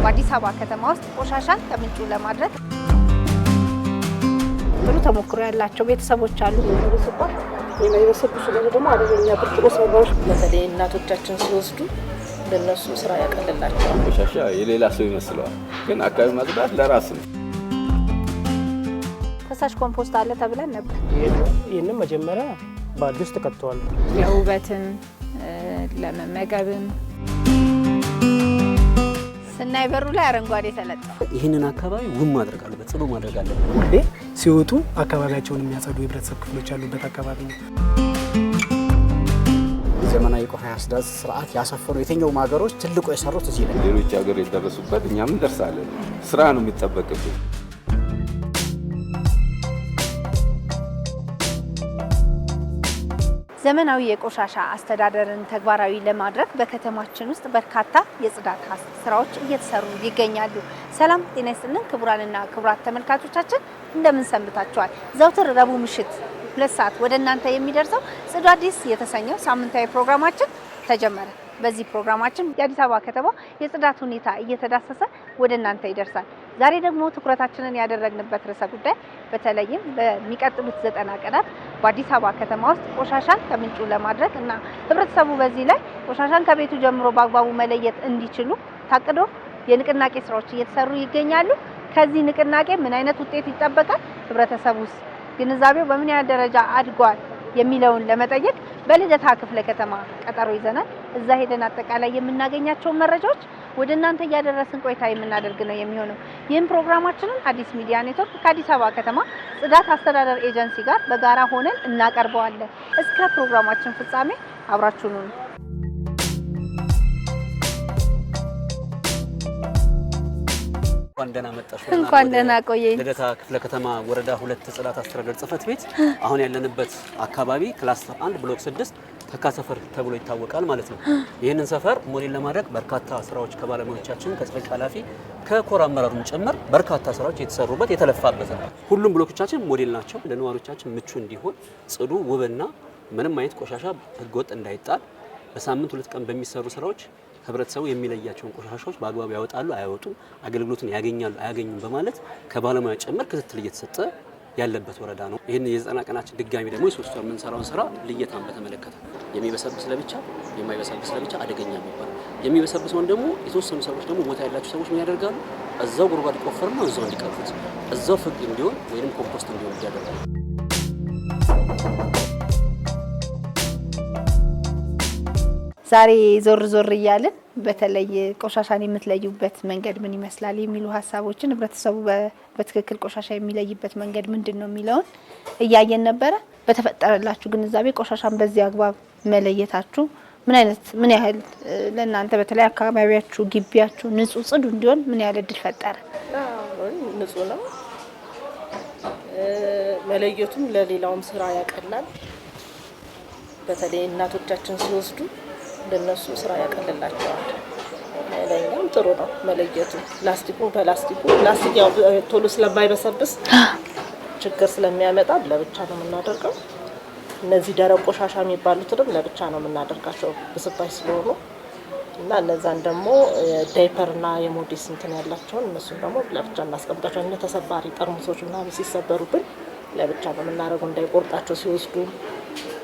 በአዲስ አበባ ከተማ ውስጥ ቆሻሻን ከምንጩ ለማድረግ ጥሩ ተሞክሮ ያላቸው ቤተሰቦች አሉ። የማይበሰብሱ ደግሞ አደገኛ ብርጭቆ ሰባዎች በተለይ እናቶቻችን ሲወስዱ ለነሱ ስራ ያቀልላቸዋል። ቆሻሻ የሌላ ሰው ይመስለዋል፣ ግን አካባቢ ማጽዳት ለራስ ነው። ፈሳሽ ኮምፖስት አለ ተብለን ነበር። ይሄንን መጀመሪያ በአዲስ ተከተዋል። ለውበትም ለመመገብም ስናይ በሩ ላይ አረንጓዴ ተለጥፏል። ይህንን አካባቢ ውብ ማድረግ አለበት፣ ጽዱ ማድረግ አለበት። ሲወጡ አካባቢያቸውን የሚያጸዱ የህብረተሰብ ክፍሎች ያሉበት አካባቢ ነው። ዘመናዊ ቆሻሻ አስተዳደር ስርዓት ያሰፈሩ የትኛውም ሀገሮች ትልቁ የሰሩት እዚህ ነው። ሌሎች ሀገር የደረሱበት እኛም እንደርሳለን። ስራ ነው የሚጠበቅብን። ዘመናዊ የቆሻሻ አስተዳደርን ተግባራዊ ለማድረግ በከተማችን ውስጥ በርካታ የጽዳት ስራዎች እየተሰሩ ይገኛሉ። ሰላም ጤና ይስጥልን ክቡራንና ክቡራት ተመልካቾቻችን እንደምን ሰንብታችኋል? ዘውትር ረቡዕ ምሽት 2 ሰዓት ወደ እናንተ የሚደርሰው ጽዱ አዲስ የተሰኘው ሳምንታዊ ፕሮግራማችን ተጀመረ። በዚህ ፕሮግራማችን የአዲስ አበባ ከተማ የጽዳት ሁኔታ እየተዳሰሰ ወደ እናንተ ይደርሳል። ዛሬ ደግሞ ትኩረታችንን ያደረግንበት ርዕሰ ጉዳይ በተለይም በሚቀጥሉት 90 ቀናት በአዲስ አበባ ከተማ ውስጥ ቆሻሻን ከምንጩ ለማድረግ እና ህብረተሰቡ በዚህ ላይ ቆሻሻን ከቤቱ ጀምሮ በአግባቡ መለየት እንዲችሉ ታቅዶ የንቅናቄ ስራዎች እየተሰሩ ይገኛሉ። ከዚህ ንቅናቄ ምን አይነት ውጤት ይጠበቃል? ህብረተሰቡስ ግንዛቤው በምን ያህል ደረጃ አድጓል የሚለውን ለመጠየቅ በልደታ ክፍለ ከተማ ቀጠሮ ይዘናል። እዛ ሄደን አጠቃላይ የምናገኛቸውን መረጃዎች ወደ እናንተ እያደረስን ቆይታ የምናደርግ ነው የሚሆነው። ይህም ፕሮግራማችንን አዲስ ሚዲያ ኔትወርክ ከአዲስ አበባ ከተማ ጽዳት አስተዳደር ኤጀንሲ ጋር በጋራ ሆነን እናቀርበዋለን። እስከ ፕሮግራማችን ፍጻሜ አብራችሁን ሁኑ። እንኳን ደህና ቆየኝ። ልደታ ክፍለ ከተማ ወረዳ 2 ጽዳት አስተዳደር ጽህፈት ቤት አሁን ያለንበት አካባቢ ክላስተር 1 ብሎክ 6 ተካ ሰፈር ተብሎ ይታወቃል ማለት ነው። ይህንን ሰፈር ሞዴል ለማድረግ በርካታ ስራዎች ከባለሙያዎቻችን ከጽህፈት ኃላፊ ከኮር አመራሩም ጭምር በርካታ ስራዎች የተሰሩበት የተለፋበት ነው። ሁሉም ብሎኮቻችን ሞዴል ናቸው። ለነዋሪዎቻችን ምቹ እንዲሆን ጽዱ፣ ውብና ምንም አይነት ቆሻሻ ህገወጥ እንዳይጣል በሳምንት 2 ቀን በሚሰሩ ስራዎች ህብረተሰቡ የሚለያቸውን ቆሻሻዎች በአግባቡ ያወጣሉ አያወጡም፣ አገልግሎቱን ያገኛሉ አያገኙም በማለት ከባለሙያ ጭምር ክትትል እየተሰጠ ያለበት ወረዳ ነው። ይህን የ90 ቀናችን ድጋሚ ደግሞ የ3 ወር የምንሰራውን ስራ ልየታን በተመለከተ የሚበሰብስ ለብቻ የማይበሰብስ ለብቻ አደገኛ የሚባል የሚበሰብሰውን ደግሞ የተወሰኑ ሰዎች ደግሞ ቦታ ያላቸው ሰዎች ምን ያደርጋሉ? እዛው ጉድጓድ ይቆፈርና እዛው እንዲቀርፉት እዛው ፍግ እንዲሆን ወይም ኮምፖስት እንዲሆን ያደርጋሉ። ዛሬ ዞር ዞር እያልን በተለይ ቆሻሻን የምትለዩበት መንገድ ምን ይመስላል የሚሉ ሀሳቦችን ህብረተሰቡ በትክክል ቆሻሻ የሚለይበት መንገድ ምንድነው የሚለውን እያየን ነበረ። በተፈጠረላችሁ ግንዛቤ ቆሻሻን በዚህ አግባብ መለየታችሁ ምን ያህል ለእናንተ በተለይ አካባቢያችሁ ግቢያችሁ ንጹህ ጽዱ እንዲሆን ምን ያህል እድል ፈጠረ? ንጹህ ነው መለየቱም ለሌላውም ስራ ያቀላል። በተለይ እናቶቻችን ሲወስዱ ለነሱ ስራ ያቀልላቸዋል። ለኛም ጥሩ ነው መለየቱ። ፕላስቲክ ያው ቶሎ ስለማይበሰብስ ችግር ስለሚያመጣ ለብቻ ነው የምናደርገው። እነዚህ ደረቅ ቆሻሻ የሚባሉትንም ለብቻ ነው የምናደርጋቸው ብስባሽ ስለሆኑ እና እነዛን ደግሞ ዳይፐርና የሞዴስ እንትን ያላቸውን እነሱን ደግሞ ለብቻ እናስቀምጣቸው። እነ ተሰባሪ ጠርሙሶች ምናምን ሲሰበሩብን ለብቻ ነው የምናደርገው። እንዳይቆርጣቸው ሲወስዱ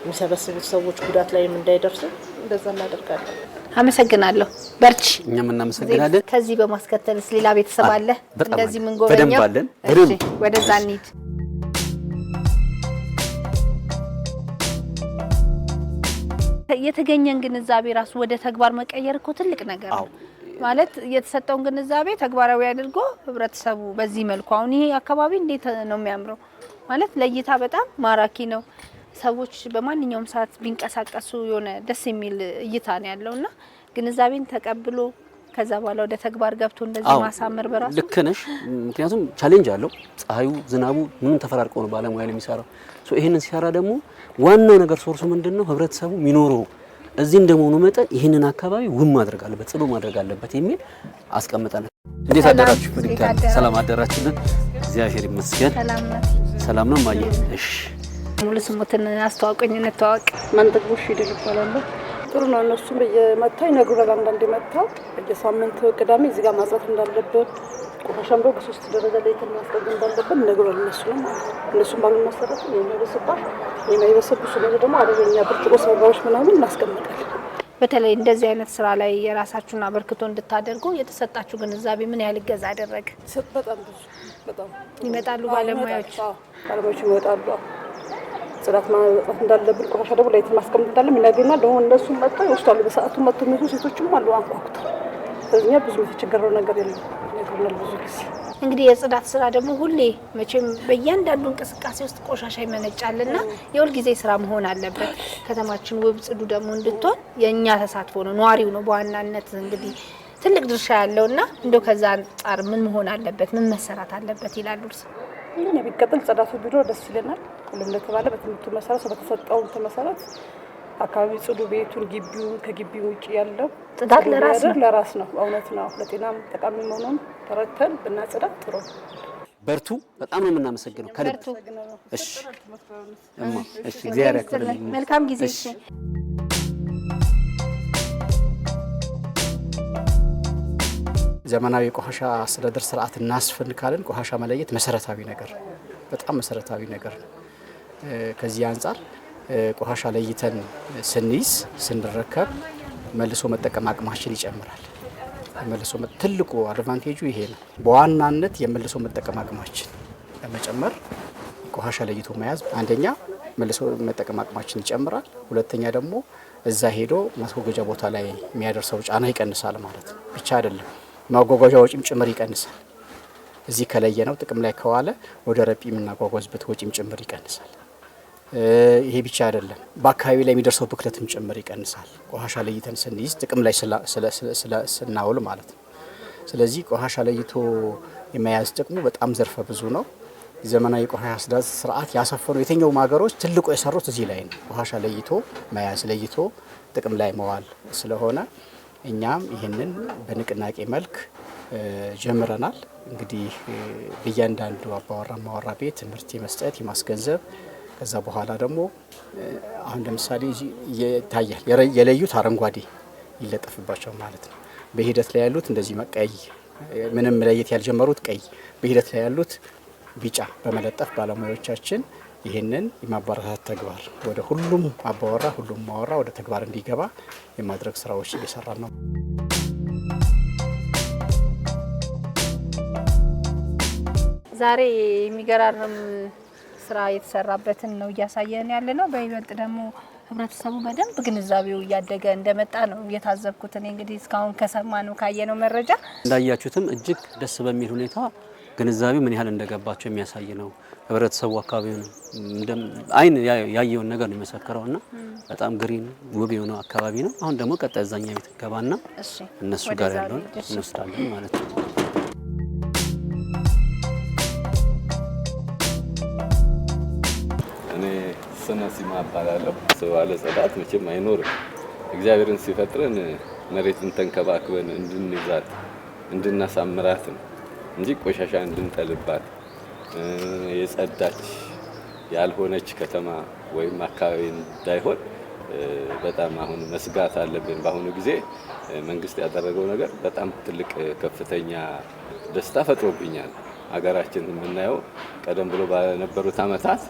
የሚሰበስቡት ሰዎች ጉዳት ላይም እንዳይደርሱ እንደዛ እናደርጋለን። አመሰግናለሁ። በርቺ። እኛም እናመሰግናለን። ከዚህ በማስከተልስ ሌላ ቤተሰብ አለ እንደዚህ ምን ጎበኛው? እሺ ወደዛ እንሂድ። የተገኘን ግንዛቤ ራሱ ወደ ተግባር መቀየር እኮ ትልቅ ነገር ነው። ማለት የተሰጠውን ግንዛቤ ተግባራዊ አድርጎ ህብረተሰቡ በዚህ መልኩ አሁን ይሄ አካባቢ እንዴት ነው የሚያምረው ማለት ለእይታ በጣም ማራኪ ነው። ሰዎች በማንኛውም ሰዓት ቢንቀሳቀሱ የሆነ ደስ የሚል እይታ ነው ያለውና ግንዛቤን ተቀብሎ ከዛ በኋላ ወደ ተግባር ገብቶ እንደዚህ ማሳመር በራሱ ልክ ነሽ። ምክንያቱም ቻሌንጅ አለው። ፀሐዩ፣ ዝናቡ ምንም ተፈራርቀው ነው ባለሙያ የሚሰራው። ይሄንን ሲሰራ ደግሞ ዋናው ነገር ሶርሱ ምንድነው? ህብረተሰቡ የሚኖረው እዚህ እንደመሆኑ መጠን ይሄንን አካባቢ ውብ ማድረግ አለበት፣ ጽዱ ማድረግ አለበት የሚል አስቀምጠናል። እንዴት አደራችሁ? ሰላም አደራችሁልን? እግዚአብሔር ይመስገን ሰላም ነው ማየ። እሺ ሙሉ ስሙትን አስተዋውቁኝ፣ እንተዋወቅ። መንጥግቦሽ ይደል ይባላል። ጥሩ ነው። እነሱም በየመታ ይነግሩናል። አንዳንዴ መታው በየሳምንቱ ቅዳሜ እዚህ ጋር ማጽዳት እንዳለብን ቆሻሻም ደግሞ በሶስት ደረጃ ላይ ማስቀመጥ እንዳለብን ይነግሩናል። እነሱም ባሉን መሰረት የማይበሰብሱ ነገር ደግሞ አደገኛ ብርጭቆ ሰብራዎች ምናምን እናስቀምጣለን። በተለይ እንደዚህ አይነት ስራ ላይ የራሳችሁን አበርክቶ እንድታደርጉ የተሰጣችሁ ግንዛቤ ምን ያህል እገዛ አደረገ? በጣም ብዙ በጣም ይመጣሉ ባለሙያዎች ይመጣሉ። ጽዳት ማጽዳት እንዳለብን ቆሻሻ ደግሞ ላይ ማስቀመጥ እንዳለብን ይነግሩናል። ደግሞ እነሱም መጥተው ይወስዳሉ። በሰዓቱ መጥተው የሚወስዱ ሴቶችም አሉ አንኳኩተው። ስለዚህ ብዙ የተቸገረው ነገር የለም ይነግሩናል ብዙ ጊዜ። እንግዲህ የጽዳት ስራ ደግሞ ሁሌ መቼም በእያንዳንዱ እንቅስቃሴ ውስጥ ቆሻሻ ይመነጫልና የሁል ጊዜ ስራ መሆን አለበት። ከተማችን ውብ ጽዱ ደግሞ እንድትሆን የእኛ ተሳትፎ ነው፣ ነዋሪው ነው በዋናነት እንግዲህ ትልቅ ድርሻ ያለውና እንደው ከዛ አንጻር ምን መሆን አለበት፣ ምን መሰራት አለበት ይላሉ? እንግዲህ ቢቀጥል ጽዳቱ ቢሮ ደስ ይለናል። ሁሉም እንደተባለ በትምህርቱ መሰረት በተሰጠው መሰረት አካባቢ ጽዱ፣ ቤቱን፣ ግቢውን ከግቢው ውጪ ያለው ጽዳት ለራስ ነው። እውነት ነው። ለጤናም ጠቃሚ መሆኑን ተረድተን ብናጸዳ ጥሩ። በርቱ። በጣም ነው የምናመሰግነው ከልብ። እሺ እማ፣ እሺ፣ እግዚአብሔር ያክብርልኝ። መልካም ጊዜ። እሺ ዘመናዊ ቆሻሻ አስተዳደር ስርዓት እናስፈን ካልን ቆሻሻ መለየት መሰረታዊ ነገር፣ በጣም መሰረታዊ ነገር ነው። ከዚህ አንጻር ቆሻሻ ለይተን ስንይዝ ስንረከብ መልሶ መጠቀም አቅማችን ይጨምራል። ትልቁ አድቫንቴጁ ይሄ ነው። በዋናነት የመልሶ መጠቀም አቅማችን ለመጨመር ቆሻሻ ለይቶ መያዝ አንደኛ መልሶ መጠቀም አቅማችን ይጨምራል። ሁለተኛ ደግሞ እዛ ሄዶ ማስወገጃ ቦታ ላይ የሚያደርሰው ጫና ይቀንሳል ማለት ነው። ብቻ አይደለም ማጓጓዣ ወጪም ጭምር ይቀንሳል። እዚህ ከለየ ነው ጥቅም ላይ ከዋለ ወደ ረጲ የምናጓጓዝበት ወጪም ጭምር ይቀንሳል። ይሄ ብቻ አይደለም፣ በአካባቢ ላይ የሚደርሰው ብክለትም ጭምር ይቀንሳል። ቆሻሻ ለይተን ስንይዝ ጥቅም ላይ ስናውል ማለት ነው። ስለዚህ ቆሻሻ ለይቶ የመያዝ ጥቅሙ በጣም ዘርፈ ብዙ ነው። ዘመናዊ ቆሻሻ አስተዳደር ስርዓት ያሰፈኑ የትኛውም ሀገሮች ትልቁ የሰሩት እዚህ ላይ ነው። ቆሻሻ ለይቶ መያዝ፣ ለይቶ ጥቅም ላይ መዋል ስለሆነ እኛም ይህንን በንቅናቄ መልክ ጀምረናል። እንግዲህ በእያንዳንዱ አባወራ ማወራ ቤት ትምህርት የመስጠት የማስገንዘብ ከዛ በኋላ ደግሞ አሁን ለምሳሌ ይታያል የለዩት አረንጓዴ ይለጠፍባቸው ማለት ነው። በሂደት ላይ ያሉት እንደዚህ ቀይ፣ ምንም መለየት ያልጀመሩት ቀይ፣ በሂደት ላይ ያሉት ቢጫ በመለጠፍ ባለሙያዎቻችን ይህንን የማበረታታት ተግባር ወደ ሁሉም አባወራ ሁሉም ማወራ ወደ ተግባር እንዲገባ የማድረግ ስራዎች እየሰራ ነው። ዛሬ የሚገራርም ስራ የተሰራበትን ነው እያሳየን ያለ ነው። በይበልጥ ደግሞ ህብረተሰቡ በደንብ ግንዛቤው እያደገ እንደመጣ ነው የታዘብኩት። እኔ እንግዲህ እስካሁን ከሰማነው ካየነው መረጃ እንዳያችሁትም እጅግ ደስ በሚል ሁኔታ ግንዛቤው ምን ያህል እንደገባቸው የሚያሳይ ነው። ህብረተሰቡ አካባቢውን አይን ያየውን ነገር ነው የመሰከረውና በጣም ግሪን ውብ የሆነ አካባቢ ነው። አሁን ደግሞ ቀጣይ እዛኛ ቤት ገባና እነሱ ጋር ያለውን እንወስዳለን ማለት ነው። እኔ ስነ ሲማ እባላለሁ። ሰው ያለ ጽዳት መቼም አይኖርም። እግዚአብሔርን ሲፈጥረን መሬትን ተንከባክበን እንድንይዛት እንድናሳምራት ነው እንጂ ቆሻሻ እንድንጠልባት የጸዳች ያልሆነች ከተማ ወይም አካባቢ እንዳይሆን በጣም አሁን መስጋት አለብን። በአሁኑ ጊዜ መንግስት ያደረገው ነገር በጣም ትልቅ ከፍተኛ ደስታ ፈጥሮብኛል። ሀገራችን የምናየው ቀደም ብሎ ባነበሩት አመታት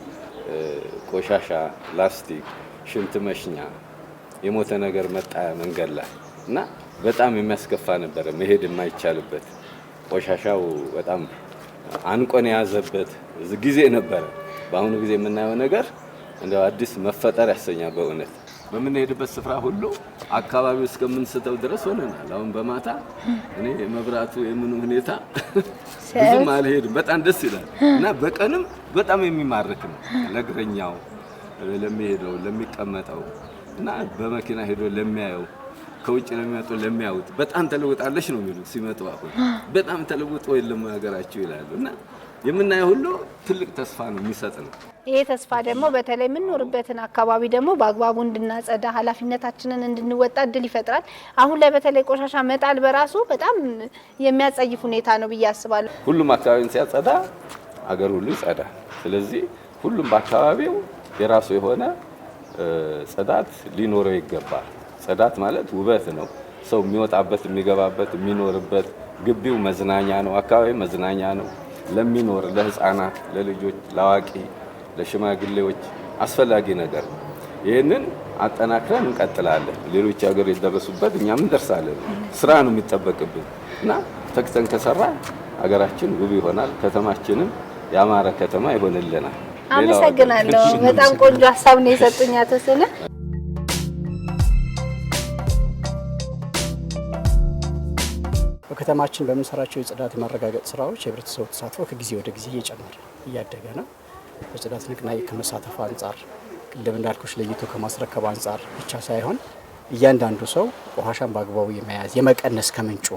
ቆሻሻ፣ ፕላስቲክ፣ ሽንት መሽኛ፣ የሞተ ነገር መጣያ መንገድ ላይ እና በጣም የሚያስከፋ ነበረ። መሄድ የማይቻልበት ቆሻሻው በጣም አንቆን የያዘበት ጊዜ ነበረ። በአሁኑ ጊዜ የምናየው ነገር እንደው አዲስ መፈጠር ያሰኛል። በእውነት በምንሄድበት ስፍራ ሁሉ አካባቢው እስከምንስተው ድረስ ሆነናል። አሁን በማታ እኔ መብራቱ የምኑ ሁኔታ ብዙም አልሄድም። በጣም ደስ ይላል እና በቀንም በጣም የሚማርክ ነው። ለእግረኛው፣ ለሚሄደው፣ ለሚቀመጠው እና በመኪና ሄዶ ለሚያየው ከውጭ ለሚመጡ ለሚያዩት በጣም ተለውጣለች ነው የሚሉ ሲመጡ አሁን በጣም ተለውጦ የለም ሀገራቸው ይላሉ እና የምናየው ሁሉ ትልቅ ተስፋ ነው የሚሰጥ ነው። ይሄ ተስፋ ደግሞ በተለይ የምንኖርበትን አካባቢ ደግሞ በአግባቡ እንድናጸዳ ኃላፊነታችንን እንድንወጣ እድል ይፈጥራል። አሁን ላይ በተለይ ቆሻሻ መጣል በራሱ በጣም የሚያጸይፍ ሁኔታ ነው ብዬ አስባለሁ። ሁሉም አካባቢን ሲያጸዳ አገር ሁሉ ይጸዳል። ስለዚህ ሁሉም በአካባቢው የራሱ የሆነ ጽዳት ሊኖረው ይገባል። ጽዳት ማለት ውበት ነው። ሰው የሚወጣበት የሚገባበት የሚኖርበት ግቢው መዝናኛ ነው። አካባቢ መዝናኛ ነው። ለሚኖር ለህፃናት፣ ለልጆች፣ ለአዋቂ፣ ለሽማግሌዎች አስፈላጊ ነገር ነው። ይህንን አጠናክረን እንቀጥላለን። ሌሎች ሀገር የደረሱበት እኛም እንደርሳለን። ስራ ነው የሚጠበቅብን እና ተግተን ከሰራ ሀገራችን ውብ ይሆናል። ከተማችንም ያማረ ከተማ ይሆንልናል። አመሰግናለሁ። በጣም ቆንጆ ሀሳብ ነው የሰጡኝ አቶ ስለ በከተማችን በምንሰራቸው የጽዳት ማረጋገጥ ስራዎች የህብረተሰቡ ተሳትፎ ከጊዜ ወደ ጊዜ እየጨመረ እያደገ ነው። በጽዳት ንቅናቄ ከመሳተፍ አንጻር እንደምናልኩሽ ለይቶ ከማስረከብ አንጻር ብቻ ሳይሆን እያንዳንዱ ሰው ቆሻሻን በአግባቡ የመያዝ የመቀነስ ከምንጩ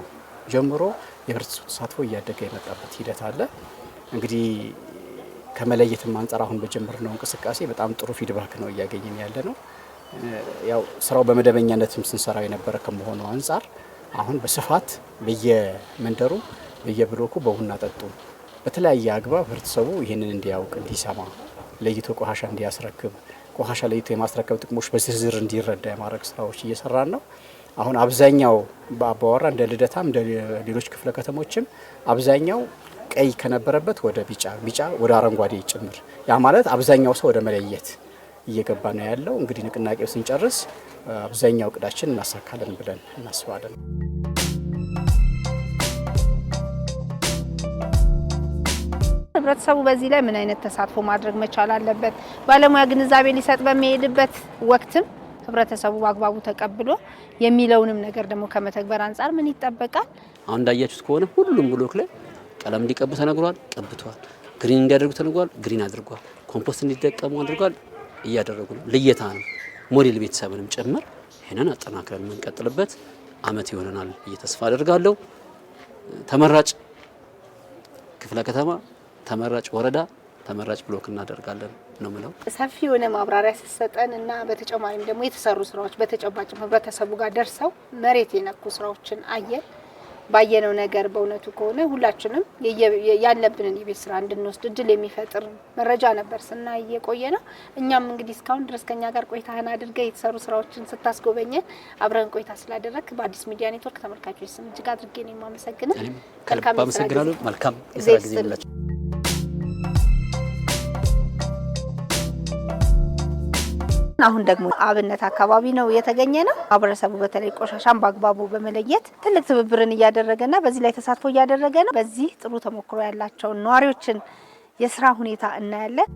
ጀምሮ የህብረተሰቡ ተሳትፎ እያደገ የመጣበት ሂደት አለ። እንግዲህ ከመለየትም አንጻር አሁን በጀመርነው እንቅስቃሴ በጣም ጥሩ ፊድባክ ነው እያገኘን ያለ ነው። ያው ስራው በመደበኛነትም ስንሰራ የነበረ ከመሆኑ አንጻር አሁን በስፋት በየመንደሩ በየብሎኩ በቡና ጠጡ በተለያየ አግባብ ህብረተሰቡ ይህንን እንዲያውቅ እንዲሰማ ለይቶ ቆሻሻ እንዲያስረክብ ቆሻሻ ለይቶ የማስረከብ ጥቅሞች በዝርዝር እንዲረዳ የማድረግ ስራዎች እየሰራን ነው። አሁን አብዛኛው በአባወራ እንደ ልደታም እንደ ሌሎች ክፍለ ከተሞችም አብዛኛው ቀይ ከነበረበት ወደ ቢጫ ወደ አረንጓዴ ጭምር ያ ማለት አብዛኛው ሰው ወደ መለየት እየገባ ነው ያለው። እንግዲህ ንቅናቄው ስንጨርስ አብዛኛው እቅዳችን እናሳካለን ብለን እናስባለን። ህብረተሰቡ በዚህ ላይ ምን አይነት ተሳትፎ ማድረግ መቻል አለበት? ባለሙያ ግንዛቤ ሊሰጥ በሚሄድበት ወቅትም ህብረተሰቡ በአግባቡ ተቀብሎ የሚለውንም ነገር ደግሞ ከመተግበር አንጻር ምን ይጠበቃል? አሁን እንዳያችሁት ከሆነ ሁሉም ብሎክ ላይ ቀለም እንዲቀቡ ተነግሯል፣ ቀብቷል። ግሪን እንዲያደርጉ ተነግሯል፣ ግሪን አድርጓል። ኮምፖስት እንዲጠቀሙ አድርጓል፣ እያደረጉ ነው። ልየታ ነው፣ ሞዴል ቤተሰብንም ጭምር ይሄንን አጠናክረን የምንቀጥልበት አመት ይሆነናል ብዬ ተስፋ አደርጋለሁ። ተመራጭ ክፍለ ከተማ፣ ተመራጭ ወረዳ፣ ተመራጭ ብሎክ እናደርጋለን ነው ምለው። ሰፊ የሆነ ማብራሪያ ሲሰጠን እና በተጨማሪም ደግሞ የተሰሩ ስራዎች በተጨባጭ ህብረተሰቡ ጋር ደርሰው መሬት የነኩ ስራዎችን አየን። ባየነው ነገር በእውነቱ ከሆነ ሁላችንም ያለብንን የቤት ስራ እንድንወስድ እድል የሚፈጥር መረጃ ነበር ስናይ የቆየ ነው። እኛም እንግዲህ እስካሁን ድረስ ከኛ ጋር ቆይታህን አድርገህ የተሰሩ ስራዎችን ስታስጎበኘን አብረን ቆይታ ስላደረክ በአዲስ ሚዲያ ኔትወርክ ተመልካቾች ስም እጅግ አድርጌ ነው የማመሰግነው። መልካም አመሰግናለሁ። መልካም የስራ ጊዜ ይሁንላችሁ። አሁን ደግሞ አብነት አካባቢ ነው የተገኘ ነው። ማህበረሰቡ በተለይ ቆሻሻን በአግባቡ በመለየት ትልቅ ትብብርን እያደረገና በዚህ ላይ ተሳትፎ እያደረገ ነው። በዚህ ጥሩ ተሞክሮ ያላቸውን ነዋሪዎችን የስራ ሁኔታ እናያለን።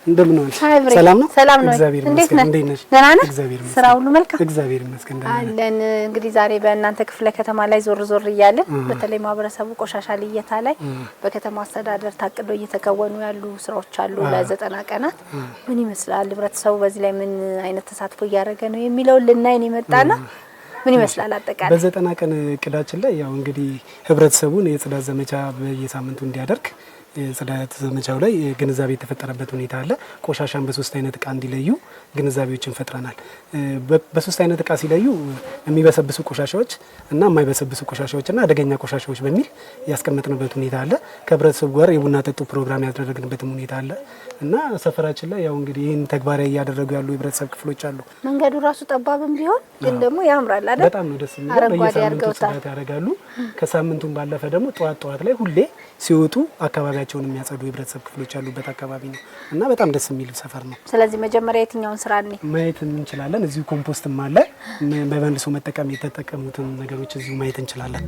እንደምን ዋልሽ? ሰላም ነው? ሰላም ነው። እግዚአብሔር እንዴት ይመስገን። ነህ? እንዴት ነሽ? ደህና ነህ? እግዚአብሔር ይመስገን። ስራ ሁሉ መልካም? እግዚአብሔር ይመስገን። አለን። እንግዲህ ዛሬ በእናንተ ክፍለ ከተማ ላይ ዞር ዞር እያለን በተለይ ማህበረሰቡ ቆሻሻ ልየታ ላይ በከተማ አስተዳደር ታቅዶ እየተከወኑ ያሉ ስራዎች አሉ። ለ90 ቀናት ምን ይመስላል? ህብረተሰቡ በዚህ ላይ ምን አይነት ተሳትፎ እያደረገ ነው የሚለው ልናይን የመጣና ምን ይመስላል? አጠቃላይ በ90 ቀን እቅዳችን ላይ ያው እንግዲህ ህብረተሰቡን የጽዳት ዘመቻ በየሳምንቱ እንዲያደርግ የጽዳት ዘመቻው ላይ ግንዛቤ የተፈጠረበት ሁኔታ አለ። ቆሻሻን በሶስት አይነት እቃ እንዲለዩ ግንዛቤዎችን ፈጥረናል። በሶስት አይነት እቃ ሲለዩ የሚበሰብሱ ቆሻሻዎች እና የማይበሰብሱ ቆሻሻዎችና አደገኛ ቆሻሻዎች በሚል ያስቀመጥንበት ሁኔታ አለ። ከህብረተሰቡ ጋር የቡና ጠጡ ፕሮግራም ያደረግንበትም ሁኔታ አለ እና ሰፈራችን ላይ ያው እንግዲህ ይህን ተግባራዊ እያደረጉ ያሉ የህብረተሰብ ክፍሎች አሉ። መንገዱ ራሱ ጠባብም ቢሆን ግን ደግሞ ያምራል አይደል? በጣም ነው ደስ የሚለው። በየሳምንቱ ጽዳት ያደርጋሉ። ከሳምንቱም ባለፈ ደግሞ ጠዋት ላይ ሁሌ ሲወጡ አካባቢያቸውን የሚያጸዱ የህብረተሰብ ክፍሎች ያሉበት አካባቢ ነው እና በጣም ደስ የሚል ሰፈር ነው። ስለዚህ መጀመሪያ የትኛውን ስራ ማየት እንችላለን። እዚሁ ኮምፖስትም አለ። በመልሶ መጠቀም የተጠቀሙትን ነገሮች እዚሁ ማየት እንችላለን።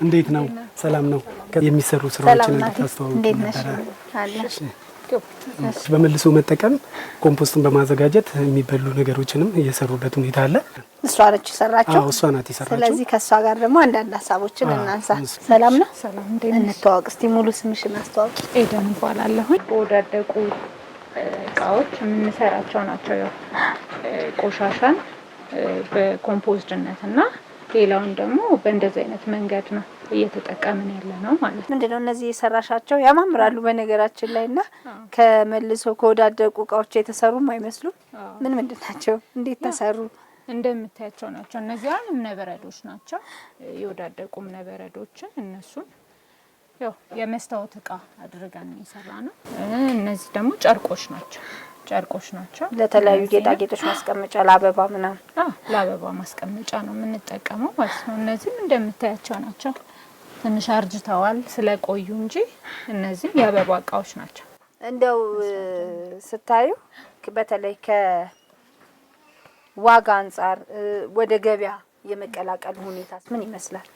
እንዴት ነው? ሰላም ነው? የሚሰሩ ስራዎችን እንድታስተዋውቁ ነበረ። በመልሶ መጠቀም ኮምፖስትን በማዘጋጀት የሚበሉ ነገሮችንም እየሰሩበት ሁኔታ አለ። እሷ ነች የሰራቸው? አዎ እሷ ናት የሰራቸው። ስለዚህ ከሷ ጋር ደግሞ አንዳንድ ሀሳቦችን እናንሳ። ሰላም ነው? ሰላም። እንተዋወቅ እስቲ። ሙሉ ስምሽን አስተዋውቂ። ኤደን ይባላለሁ። በወዳደቁ እቃዎች የምንሰራቸው ናቸው። ያው ቆሻሻን በኮምፖስትነትና ሌላውን ደግሞ በእንደዚህ አይነት መንገድ ነው እየተጠቀምን ያለ ነው ማለት ነው። ምንድነው እነዚህ የሰራሻቸው? ያማምራሉ በነገራችን ላይና ከመልሶ ከወዳደቁ እቃዎች የተሰሩም አይመስሉም። ምን ምንድን ናቸው? እንዴት ተሰሩ? እንደምታያቸው ናቸው። እነዚህ እምነበረዶች ናቸው። የወዳደቁ እምነበረዶችን እነሱን ያው የመስታወት እቃ አድርገን የሰራነው። እነዚህ ደግሞ ጨርቆች ናቸው። ለተለያዩ ጌጣጌጦች ማስቀመጫ ለአበባ ምናምን ለአበባ ማስቀመጫ ነው የምንጠቀመው ማለት ነው። እነዚህም እንደምታያቸው ናቸው። ትንሽ አርጅተዋል ስለቆዩ እንጂ እነዚህ የአበባ እቃዎች ናቸው። እንደው ስታዩ በተለይ ከዋጋ አንጻር ወደ ገበያ የመቀላቀል ሁኔታስ ምን ይመስላል?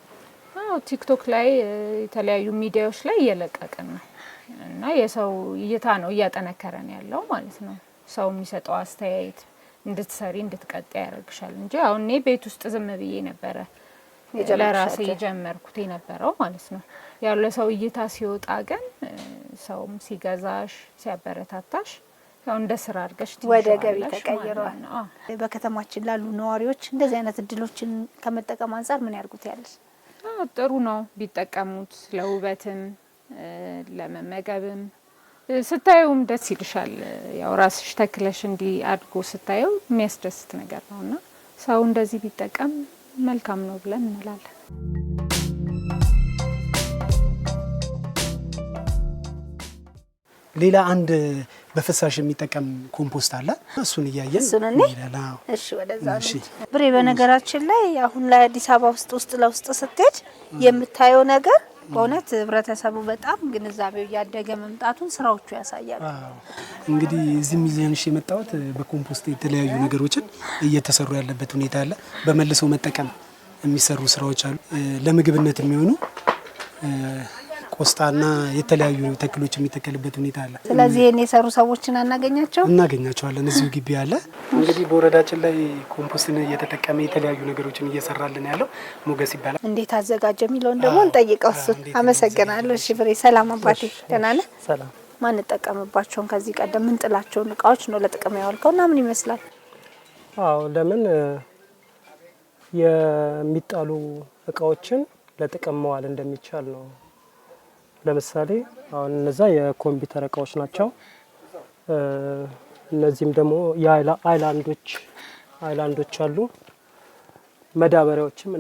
ቲክቶክ ላይ የተለያዩ ሚዲያዎች ላይ እየለቀቅን ነው እና የሰው እይታ ነው እያጠነከረን ያለው ማለት ነው። ሰው የሚሰጠው አስተያየት እንድትሰሪ እንድትቀጣይ ያደርግሻል እንጂ አሁን እኔ ቤት ውስጥ ዝም ብዬ ነበረ ለራሴ የጀመርኩት የነበረው ማለት ነው። ያው ለሰው እይታ ሲወጣ ግን ሰውም ሲገዛሽ ሲያበረታታሽ ያው እንደ ስራ አድርገሽ ወደ ገቢ ተቀይሯል። በከተማችን ላሉ ነዋሪዎች እንደዚህ አይነት እድሎችን ከመጠቀም አንጻር ምን ያርጉት ያለሽ? ጥሩ ነው ቢጠቀሙት፣ ለውበትም ለመመገብም ስታዩም ደስ ይልሻል። ያው ራስሽ ተክለሽ እንዲ አድጎ ስታዩ የሚያስደስት ነገር ነውና ሰው እንደዚህ ቢጠቀም መልካም ነው ብለን እንላለን። ሌላ አንድ በፍሳሽ የሚጠቀም ኮምፖስት አለ። እሱን እያየን እሺ፣ ወደዛ ብሬ። በነገራችን ላይ አሁን ላይ አዲስ አበባ ውስጥ ለውስጥ ስትሄድ የምታየው ነገር በእውነት ህብረተሰቡ በጣም ግንዛቤው እያደገ መምጣቱን ስራዎቹ ያሳያሉ። እንግዲህ እዚህ ሚዛንሽ የመጣሁት በኮምፖስት የተለያዩ ነገሮችን እየተሰሩ ያለበት ሁኔታ አለ። በመልሶ መጠቀም የሚሰሩ ስራዎች አሉ። ለምግብነት የሚሆኑ ቆስጣና የተለያዩ ተክሎች የሚተከልበት ሁኔታ አለ። ስለዚህ እኔ የሰሩ ሰዎችን እናገኛቸዋለን እዚሁ ግቢ አለ። እንግዲህ በወረዳችን ላይ ኮምፖስትን እየተጠቀመ የተለያዩ ነገሮችን እየሰራልን ያለው ሞገስ ይባላል። እንዴት አዘጋጀ የሚለውን ደግሞ እንጠይቀው። እሱ አመሰግናለሁ። እሺ ፍሬ፣ ሰላም አባቴ፣ ደህና ነህ? ሰላም። ማን ተጠቀምባቸውን ከዚህ ቀደም ምን ጥላቸውን እቃዎች ነው ለጥቅም ያዋልከውና ምን ይመስላል? አዎ፣ ለምን የሚጣሉ እቃዎችን ለጥቅም መዋል እንደሚቻል ነው። ለምሳሌ አሁን እነዛ የኮምፒውተር እቃዎች ናቸው። እነዚህም ደግሞ አይላንዶች አሉ። መዳበሪያዎችም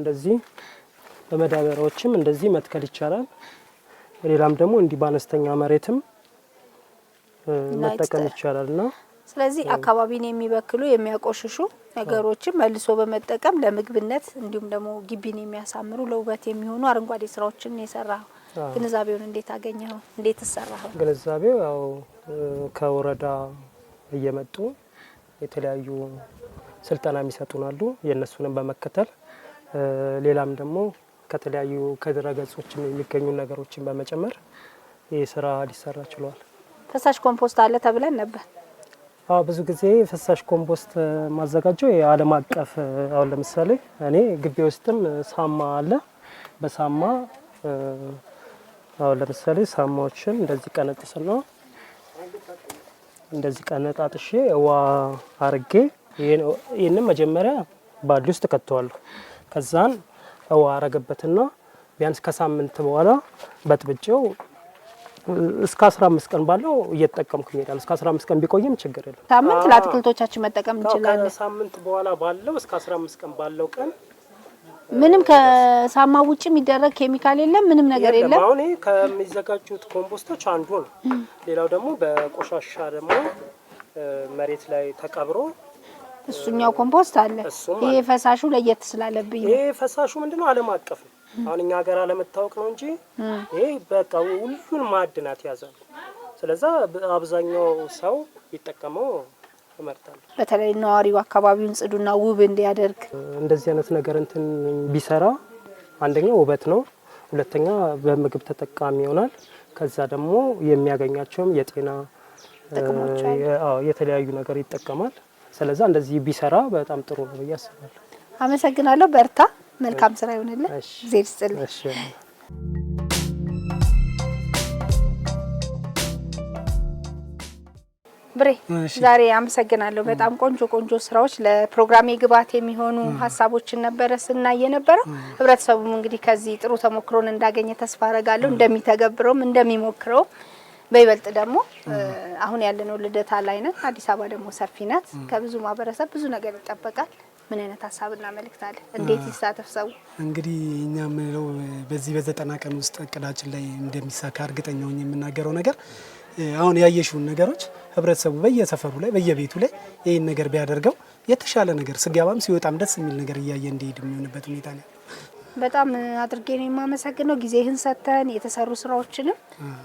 እንደዚህ መትከል ይቻላል። ሌላም ደግሞ እንዲህ በአነስተኛ መሬትም መጠቀም ይቻላልና ስለዚህ አካባቢን የሚበክሉ የሚያቆሽሹ ነገሮችን መልሶ በመጠቀም ለምግብነት እንዲሁም ደግሞ ግቢን የሚያሳምሩ ለውበት የሚሆኑ አረንጓዴ ስራዎችን የሰራ ግንዛቤውን እንዴት አገኘኸው? እንዴት ተሰራኸው? ግንዛቤው ያው ከወረዳ እየመጡ የተለያዩ ስልጠና የሚሰጡናሉ የነሱንም በመከተል ሌላም ደግሞ ከተለያዩ ከድረገጾችም የሚገኙ ነገሮችን በመጨመር ይህ ስራ ሊሰራ ችሏል። ፈሳሽ ኮምፖስት አለ ተብለን ነበር። ብዙ ጊዜ ፈሳሽ ኮምፖስት ማዘጋጀው የዓለም አቀፍ አሁን ለምሳሌ እኔ ግቢ ውስጥም ሳማ አለ። በሳማ አሁን ለምሳሌ ሳማዎችን እንደዚህ ቀነጥስና እንደዚህ ቀነጣጥሼ ውሃ አርጌ ይሄንን መጀመሪያ ባሊ ውስጥ ከተዋለሁ። ከዛን ውሃ አረገበትና ቢያንስ ከሳምንት በኋላ በጥብጬው እስከ 15 ቀን ባለው እየተጠቀምኩ ይሄዳል። እስከ 15 ቀን ቢቆይም ችግር የለም። ሳምንት ለአትክልቶቻችን መጠቀም እንችላለን። ከሳምንት በኋላ ባለው እስከ 15 ቀን ባለው ቀን ምንም ከሳማ ውጭ የሚደረግ ኬሚካል የለም፣ ምንም ነገር የለም። አሁን ከሚዘጋጁት ኮምፖስቶች አንዱ ነው። ሌላው ደግሞ በቆሻሻ ደግሞ መሬት ላይ ተቀብሮ እሱኛው ኮምፖስት አለ። ይሄ ፈሳሹ ለየት ስላለብኝ ይሄ ፈሳሹ ምንድነው ዓለም አቀፍ ነው። አሁን እኛ ሀገር አለመታወቅ ነው እንጂ ይሄ በቃ ሁሉን ማዕድናት ያዛል። ስለዚህ አብዛኛው ሰው ይጠቀመው እመርጣለሁ። በተለይ ነዋሪው አካባቢውን ጽዱና ውብ እንዲያደርግ እንደዚህ አይነት ነገር እንትን ቢሰራ አንደኛ ውበት ነው፣ ሁለተኛ በምግብ ተጠቃሚ ይሆናል። ከዛ ደግሞ የሚያገኛቸውም የጤና ጥቅሞች የተለያዩ ነገር ይጠቀማል። ስለዚህ እንደዚህ ቢሰራ በጣም ጥሩ ነው ብዬ አስባለሁ። አመሰግናለሁ። በርታ፣ መልካም ስራ ይሁንልህ። ዜር ይስጥልኝ። እሺ ብሬ ዛሬ አመሰግናለሁ። በጣም ቆንጆ ስራዎች ለፕሮግራሜ ግብዓት የሚሆኑ ሀሳቦችን ነበረ ስናየ ነበረው። ህብረተሰቡም እንግዲህ ከዚህ ጥሩ ተሞክሮን እንዳገኘ ተስፋ አረጋለሁ። እንደሚተገብረውም እንደሚሞክረው በይበልጥ ደግሞ አሁን ያለነው ልደታ ላይ ነን። አዲስ አበባ ደግሞ ሰፊ ናት። ከብዙ ማህበረሰብ ብዙ ነገር ይጠበቃል። ምን አይነት ሀሳብና መልእክት አለ? እንዴት ይሳተፍ ሰው? እንግዲህ እኛ ምንለው በዚህ በ90 ቀን ውስጥ እቅዳችን ላይ እንደሚሳካ እርግጠኛ ሆኜ የምናገረው ነገር አሁን ያየሽውን ነገሮች ህብረተሰቡ በየሰፈሩ ላይ በየቤቱ ላይ ይሄን ነገር ቢያደርገው የተሻለ ነገር ስጋባም ሲወጣም ደስ የሚል ነገር እያየ እንዲሄድ የሚሆንበት ሁኔታ ነው። በጣም አድርጌ ነው የማመሰግነው። ጊዜህን ሰጥተን የተሰሩ ስራዎችንም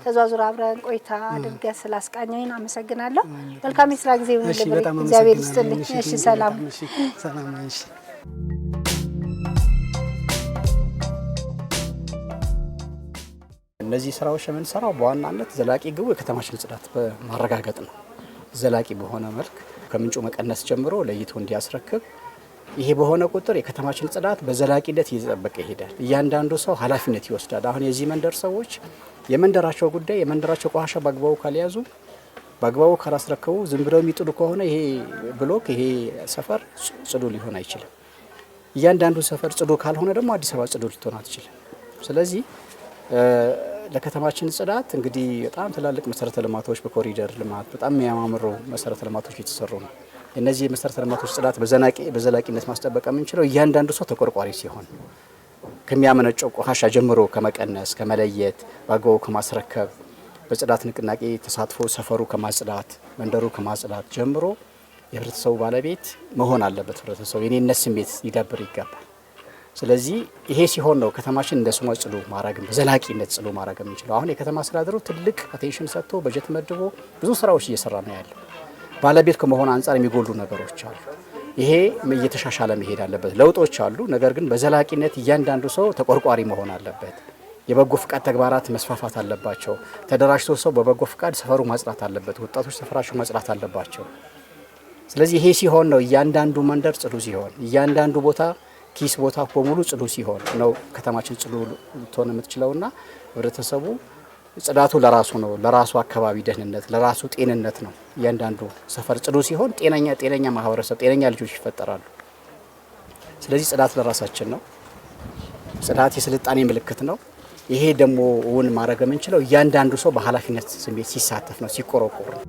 ተዟዙራ አብረን ቆይታ አድርገን ስላስቃኘን አመሰግናለሁ። መልካም የስራ ጊዜ ይሁንልህ። እግዚአብሔር ይስጥልኝ። እሺ፣ ሰላም ሰላም። እሺ። እነዚህ ስራዎች የምንሰራው በዋናነት ዘላቂ ግቡ የከተማችን ጽዳት በማረጋገጥ ነው። ዘላቂ በሆነ መልክ ከምንጩ መቀነስ ጀምሮ ለይቶ እንዲያስረክብ ይሄ በሆነ ቁጥር የከተማችን ጽዳት በዘላቂነት እየተጠበቀ ይሄዳል። እያንዳንዱ ሰው ኃላፊነት ይወስዳል። አሁን የዚህ መንደር ሰዎች የመንደራቸው ጉዳይ የመንደራቸው ቆሻሻ በአግባቡ ካልያዙ በአግባቡ ካላስረከቡ ዝም ብለው የሚጥሉ ከሆነ ይሄ ብሎክ ይሄ ሰፈር ጽዱ ሊሆን አይችልም። እያንዳንዱ ሰፈር ጽዱ ካልሆነ ደግሞ አዲስ አበባ ጽዱ ልትሆን አትችልም። ስለዚህ ለከተማችን ጽዳት እንግዲህ በጣም ትላልቅ መሰረተ ልማቶች በኮሪደር ልማት በጣም የሚያማምሩ መሰረተ ልማቶች እየተሰሩ ነው። እነዚህ መሰረተ ልማቶች ጽዳት በዘላቂነት ማስጠበቅ የምንችለው እያንዳንዱ ሰው ተቆርቋሪ ሲሆን ከሚያመነጨው ቆሻሻ ጀምሮ ከመቀነስ ከመለየት በአግባቡ ከማስረከብ በጽዳት ንቅናቄ ተሳትፎ ሰፈሩ ከማጽዳት መንደሩ ከማጽዳት ጀምሮ የህብረተሰቡ ባለቤት መሆን አለበት። ህብረተሰቡ የኔነት ስሜት ሊዳብር ይገባል። ስለዚህ ይሄ ሲሆን ነው ከተማችን እንደ ስሟ ጽዱ ማድረግ በዘላቂነት ጽዱ ማድረግ የምንችለው። አሁን የከተማ አስተዳደሩ ትልቅ አቴንሽን ሰጥቶ በጀት መድቦ ብዙ ስራዎች እየሰራ ነው ያለው። ባለቤት ከመሆን አንጻር የሚጎሉ ነገሮች አሉ። ይሄ እየተሻሻለ መሄድ አለበት። ለውጦች አሉ። ነገር ግን በዘላቂነት እያንዳንዱ ሰው ተቆርቋሪ መሆን አለበት። የበጎ ፍቃድ ተግባራት መስፋፋት አለባቸው። ተደራጅቶ ሰው በበጎ ፍቃድ ሰፈሩ ማጽዳት አለበት። ወጣቶች ሰፈራቸው ማጽዳት አለባቸው። ስለዚህ ይሄ ሲሆን ነው እያንዳንዱ መንደር ጽዱ ሲሆን እያንዳንዱ ቦታ ኪስ ቦታ በሙሉ ጽዱ ሲሆን ነው ከተማችን ጽዱ ልትሆን የምትችለውና ህብረተሰቡ ጽዳቱ ለራሱ ነው፣ ለራሱ አካባቢ ደህንነት፣ ለራሱ ጤንነት ነው። እያንዳንዱ ሰፈር ጽዱ ሲሆን ጤነኛ ማህበረሰብ፣ ጤነኛ ልጆች ይፈጠራሉ። ስለዚህ ጽዳት ለራሳችን ነው። ጽዳት የስልጣኔ ምልክት ነው። ይሄ ደግሞ እውን ማድረግ የምንችለው እያንዳንዱ ሰው በኃላፊነት ስሜት ሲሳተፍ ነው፣ ሲቆረቆር ነው።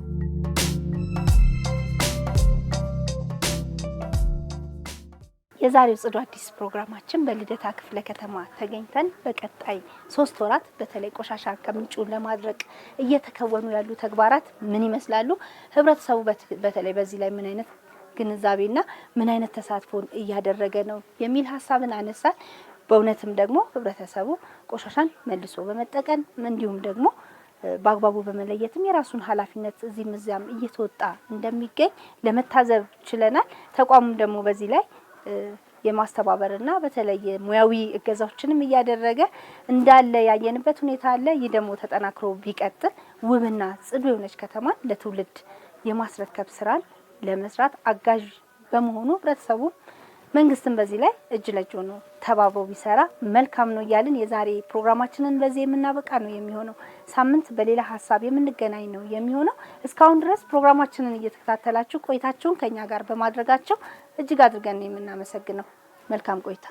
የዛሬው ጽዱ አዲስ ፕሮግራማችን በልደታ ክፍለ ከተማ ተገኝተን በቀጣይ 3 ወራት በተለይ ቆሻሻ ከምንጩ ለማድረቅ እየተከወኑ ያሉ ተግባራት ምን ይመስላሉ፣ ህብረተሰቡ በተለይ በዚህ ላይ ምን አይነት ግንዛቤና ምን አይነት ተሳትፎን እያደረገ ነው የሚል ሀሳብን አነሳን። በእውነትም ደግሞ ህብረተሰቡ ቆሻሻን መልሶ በመጠቀም እንዲሁም ደግሞ በአግባቡ በመለየትም የራሱን ኃላፊነት እዚህም እዚያም እየተወጣ እንደሚገኝ ለመታዘብ ችለናል። ተቋሙም ደግሞ በዚህ ላይ የማስተባበርና በተለይ ሙያዊ እገዛዎችንም እያደረገ እንዳለ ያየንበት ሁኔታ አለ። ይህ ደግሞ ተጠናክሮ ቢቀጥል ውብና ጽዱ የሆነች ከተማን ለትውልድ የማስረከብ ስራን ለመስራት አጋዥ በመሆኑ ህብረተሰቡ መንግስትም በዚህ ላይ እጅ ለእጅ ሆኖ ተባብሮ ቢሰራ መልካም ነው እያልን የዛሬ ፕሮግራማችንን በዚህ የምናበቃ ነው የሚሆነው። ሳምንት በሌላ ሀሳብ የምንገናኝ ነው የሚሆነው። እስካሁን ድረስ ፕሮግራማችንን እየተከታተላችሁ ቆይታችሁን ከኛ ጋር በማድረጋችሁ እጅግ አድርገን ነው የምናመሰግነው። መልካም ቆይታ።